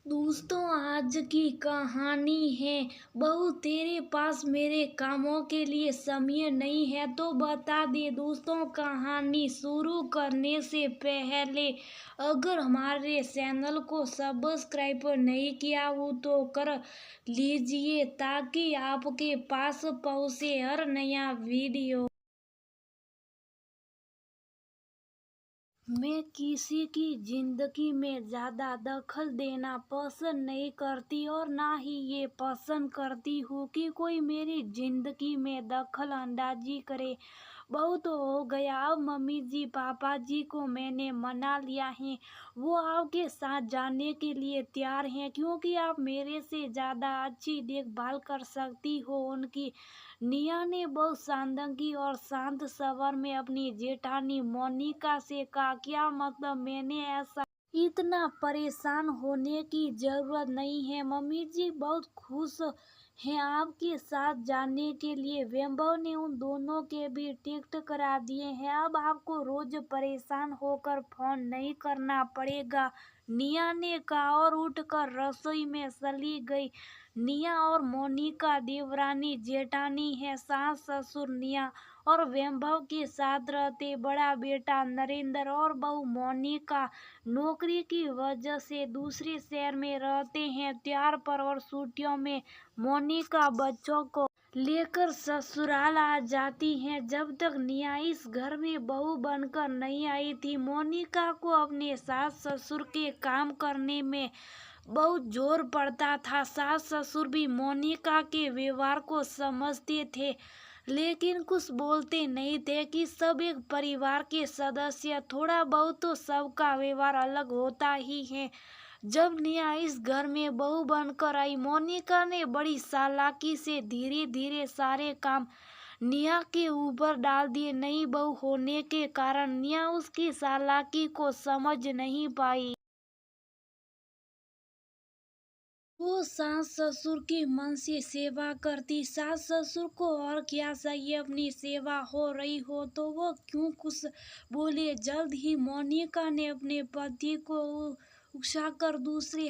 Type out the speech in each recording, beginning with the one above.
दोस्तों, आज की कहानी है। बहू, तेरे पास मेरे कामों के लिए समय नहीं है तो बता दे। दोस्तों, कहानी शुरू करने से पहले अगर हमारे चैनल को सब्सक्राइब नहीं किया हो तो कर लीजिए ताकि आपके पास पहुंचे हर नया वीडियो। मैं किसी की जिंदगी में ज्यादा दखल देना पसंद नहीं करती और ना ही ये पसंद करती हूँ कि कोई मेरी जिंदगी में दखल अंदाजी करे। बहुत हो गया, अब मम्मी जी पापा जी को मैंने मना लिया है। वो आपके साथ जाने के लिए तैयार हैं क्योंकि आप मेरे से ज्यादा अच्छी देखभाल कर सकती हो उनकी। निया ने बहुत शांदंगी और शांत स्वर में अपनी जेठानी मोनिका से कहा, क्या मतलब? मैंने ऐसा इतना परेशान होने की जरूरत नहीं है। मम्मी जी बहुत खुश हैं आपके साथ जाने के लिए। वैभव ने उन दोनों के भी टिकट करा दिए हैं। अब आपको रोज परेशान होकर फोन नहीं करना पड़ेगा, निया ने कहा और उठकर रसोई में चली गई। निया और मोनिका देवरानी जेठानी है। सास ससुर निया और वैभव के साथ रहते। बड़ा बेटा नरेंद्र और बहू मोनिका नौकरी की वजह से दूसरे शहर में रहते हैं। त्योहार पर और छुट्टियों में मोनिका बच्चों को लेकर ससुराल आ जाती हैं। जब तक निया इस घर में बहू बनकर नहीं आई थी, मोनिका को अपने सास ससुर के काम करने में बहुत जोर पड़ता था। सास ससुर भी मोनिका के व्यवहार को समझते थे लेकिन कुछ बोलते नहीं थे कि सब एक परिवार के सदस्य, थोड़ा बहुत तो सबका व्यवहार अलग होता ही है। जब निया इस घर में बहू बनकर आई, मोनिका ने बड़ी चालाकी से धीरे धीरे सारे काम निया के ऊपर डाल दिए। नई बहू होने के कारण निया उसकी चालाकी को समझ नहीं पाई। वो सास ससुर की मन से सेवा करती। सास ससुर को और क्या चाहिए? अपनी सेवा हो रही हो तो वो क्यों कुछ बोले। जल्द ही मोनिका ने अपने पति को उकसाकर दूसरे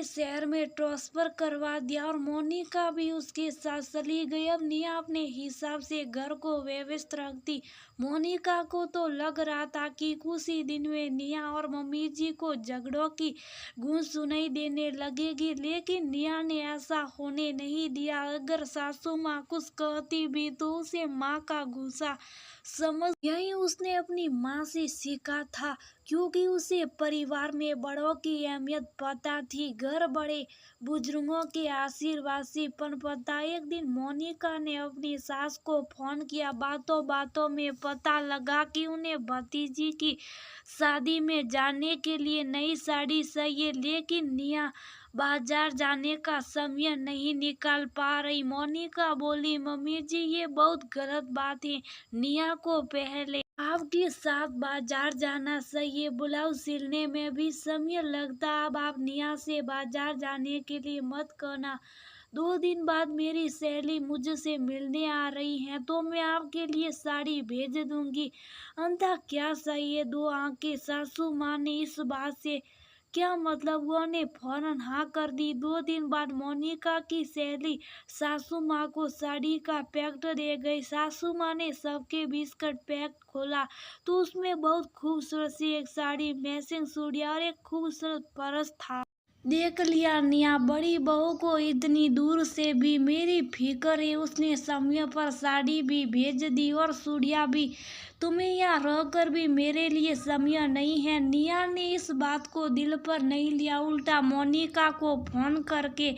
शहर में ट्रांसफर करवा दिया और मोनिका भी उसके साथ चली गई। अब निया अपने हिसाब से घर को व्यवस्थित रखती। मोनिका को तो लग रहा था कि कुछ ही दिन में निया और मम्मी जी को झगड़ों की गूंज सुनाई देने लगेगी, लेकिन निया ने ऐसा होने नहीं दिया। अगर सासू माँ कुछ कहती भी तो उसे माँ का गुस्सा समझ, यही उसने अपनी माँ से सीखा था क्योंकि उसे परिवार में बड़ों की अहमियत पता थी। घर बड़े बुजुर्गों के आशीर्वाद से पनपता। एक दिन मोनिका ने अपनी सास को फोन किया। बातों बातों में पता लगा कि उन्हें भतीजी की शादी में जाने के लिए नई साड़ी चाहिए, लेकिन निया बाजार जाने का समय नहीं निकाल पा रही। मोनिका बोली, मम्मी जी ये बहुत गलत बात है। निया को पहले आपके साथ बाजार जाना चाहिए। ब्लाउज सिलने में भी समय लगता। अब आप निया से बाजार जाने के लिए मत कहना। 2 दिन बाद मेरी सहेली मुझसे मिलने आ रही है तो मैं आपके लिए साड़ी भेज दूंगी। अंता क्या चाहिए? दो आंखें। सासू माँ ने इस बात से क्या मतलब हुआ ने फौरन हाँ कर दी। 2 दिन बाद मोनिका की सहेली सासू माँ को साड़ी का पैकेट दे गई। सासू माँ ने सबके बिस्कुट पैक खोला तो उसमें बहुत खूबसूरत सी एक साड़ी, मैचिंग चूड़ियां और एक खूबसूरत पर्स था। देख लिया निया, बड़ी बहू को इतनी दूर से भी मेरी फिक्र है। उसने समय पर साड़ी भी भेज दी और चूड़ियां भी। तुम्हें यहाँ रहकर भी मेरे लिए समय नहीं है। निया ने इस बात को दिल पर नहीं लिया, उल्टा मोनिका को फोन करके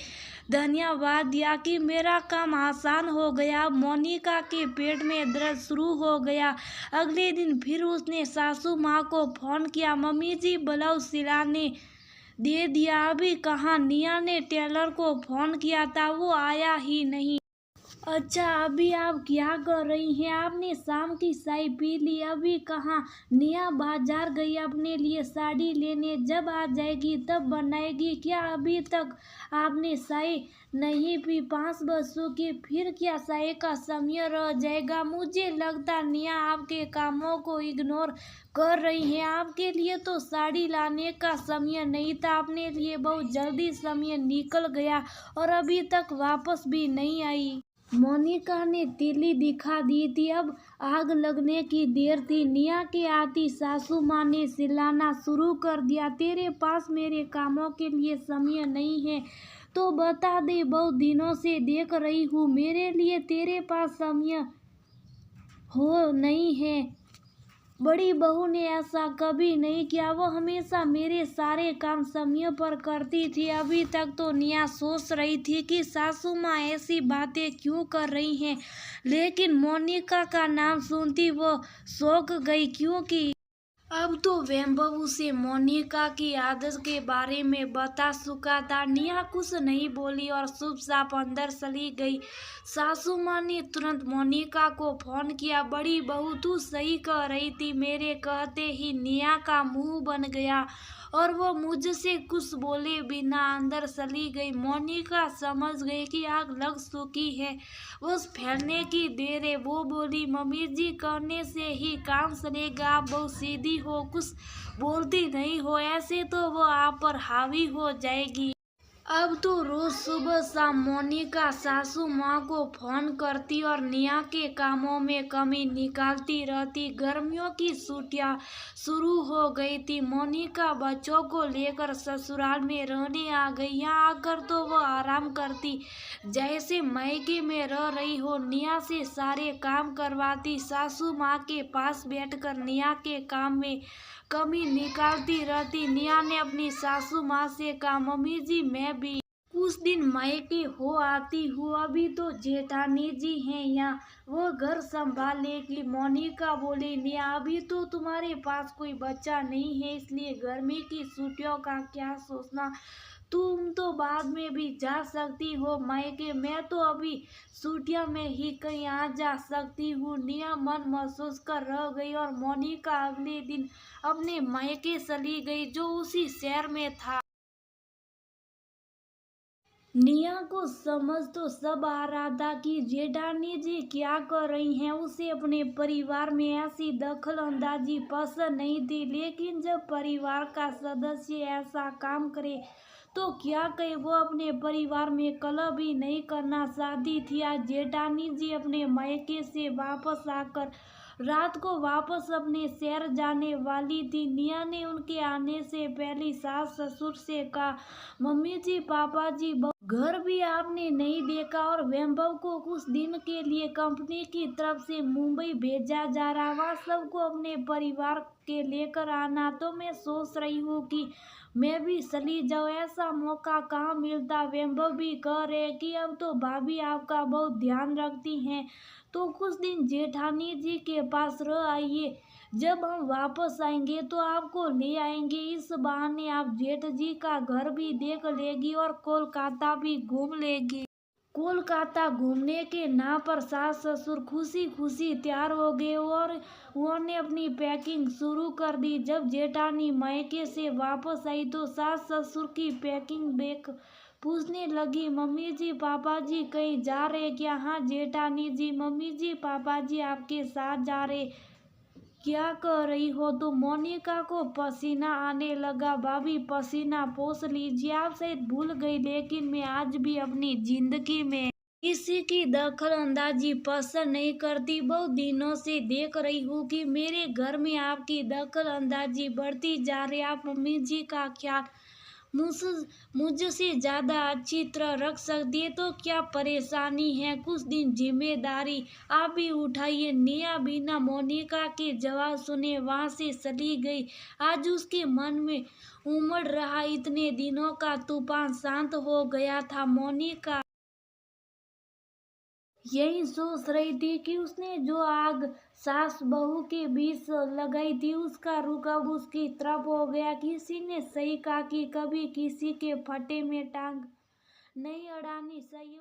धन्यवाद दिया कि मेरा काम आसान हो गया। मोनिका के पेट में दर्द शुरू हो गया। अगले दिन फिर उसने सासू माँ को फोन किया, मम्मी जी ब्लाउज सिलाने दे दिया। अभी कहाँ? निया ने टेलर को फोन किया था, वो आया ही नहीं। अच्छा, अभी आप क्या कर रही हैं? आपने शाम की चाय पी ली, अभी कहाँ? नेहा बाजार गई अपने लिए साड़ी लेने, जब आ जाएगी तब बनाएगी। क्या अभी तक आपने चाय नहीं पी? 5 बज चुके, फिर क्या चाय का समय रह जाएगा? मुझे लगता नेहा आपके कामों को इग्नोर कर रही हैं। आपके लिए तो साड़ी लाने का समय नहीं था, अपने लिए बहुत जल्दी समय निकल गया और अभी तक वापस भी नहीं आई। मोनिका ने तीली दिखा दी थी, अब आग लगने की देर थी। नेहा के आती सासू माँ ने चिल्लाना शुरू कर दिया, तेरे पास मेरे कामों के लिए समय नहीं है तो बता दे, बहुत दिनों से देख रही हूँ मेरे लिए तेरे पास समय हो नहीं है। बड़ी बहू ने ऐसा कभी नहीं किया, वो हमेशा मेरे सारे काम समय पर करती थी। अभी तक तो नेहा सोच रही थी कि सासू माँ ऐसी बातें क्यों कर रही हैं, लेकिन मोनिका का नाम सुनती वो चौंक गई, क्योंकि अब तो वैभव उसे मोनिका की आदत के बारे में बता चुका था। नेहा कुछ नहीं बोली और चुपचाप अंदर चली गई। सासू माँ ने तुरंत मोनिका को फोन किया, बड़ी बहू तू सही कह रही थी, मेरे कहते ही नेहा का मुंह बन गया और वो मुझसे कुछ बोले बिना अंदर चली गई। मोनिका समझ गई कि आग लग चुकी है, बस फैलने की देर है। वो बोली, मम्मी जी कहने से ही काम चलेगा, आप बहुत सीधी हो, कुछ बोलती नहीं हो, ऐसे तो वो आप पर हावी हो जाएगी। अब तो रोज सुबह शाम मोनिका सासू माँ को फोन करती और नेहा के कामों में कमी निकालती रहती। गर्मियों की छुट्टियां शुरू हो गई थी। मोनिका बच्चों को लेकर ससुराल में रहने आ गई। यहाँ आकर तो वो आराम करती जैसे मायके में रह रही हो। नेहा से सारे काम करवाती, सासू माँ के पास बैठकर नेहा के काम में कमी निकालती रहती। नेहा ने अपनी सासू माँ से कहा, मम्मी जी मैं भी कुछ दिन मायके हो आती हूँ, अभी तो जेठानी जी हैं यहाँ, वो घर संभालेगी। मोनिका बोली, नेहा अभी तो तुम्हारे पास कोई बच्चा नहीं है, इसलिए गर्मी की छुट्टियों का क्या सोचना, तुम तो बाद में भी जा सकती हो मायके, मैं तो अभी छुट्टियां में ही कहीं आ जा सकती हूँ। नेहा मन महसूस कर रह गई और मोनिका अगले दिन अपने मायके चली गई, जो उसी शहर में था। नेहा को समझ तो सब आ रहा था कि जेठानी जी क्या कर रही हैं, उसे अपने परिवार में ऐसी दखल अंदाजी पसंद नहीं थी, लेकिन जब परिवार का सदस्य ऐसा काम करे तो क्या कहे। वो अपने परिवार में कलह भी नहीं करना चाहती थी। आज जेठानी जी अपने मायके से वापस आकर रात को वापस अपने शहर जाने वाली थी। नेहा ने उनके आने से पहले सास ससुर से कहा, मम्मी जी पापा जी घर भी आपने नहीं देखा और वैभव को कुछ दिन के लिए कंपनी की तरफ से मुंबई भेजा जा रहा, वहाँ सबको अपने परिवार के लेकर आना, तो मैं सोच रही हूँ कि मैं भी चली जाऊँ, ऐसा मौका कहाँ मिलता। वैभव भी कह रहे कि अब तो भाभी आपका बहुत ध्यान रखती हैं, तो कुछ दिन जेठानी जी के पास रह आइए, जब हम वापस आएंगे तो आपको ले आएंगे। इस बहाने आप जेठ जी का घर भी देख लेगी और कोलकाता भी घूम लेगी। कोलकाता घूमने के नाम पर सास ससुर खुशी खुशी तैयार हो गए और उन्होंने अपनी पैकिंग शुरू कर दी। जब जेठानी मायके से वापस आई तो सास ससुर की पैकिंग देख पूछने लगी, मम्मी जी पापा जी कहीं जा रहे क्या? हाँ जेठानी जी, मम्मी जी पापा जी आपके साथ जा रहे, क्या कर रही हो तुम? मोनिका को पसीना आने लगा। भाभी पसीना पोंछ लीजिए, आप शायद भूल गई, लेकिन मैं आज भी अपनी जिंदगी में किसी की दखल अंदाजी पसंद नहीं करती। बहुत दिनों से देख रही हूँ कि मेरे घर में आपकी दखल अंदाजी बढ़ती जा रही है। आप मम्मी जी का ख्याल मुझसे ज्यादा अच्छी तरह रख सकती है, तो क्या परेशानी है? कुछ दिन जिम्मेदारी आप भी उठाइए। नेहा बिना मोनिका के जवाब सुने वहां से चली गई। आज उसके मन में उमड़ रहा इतने दिनों का तूफान शांत हो गया था। मोनिका यही सोच रही थी कि उसने जो आग सास बहू के बीच लगाई थी, उसका रुख अब उसकी तरफ हो गया। किसी ने सही कहा कि कभी किसी के फटे में टांग नहीं अड़ानी चाहिए।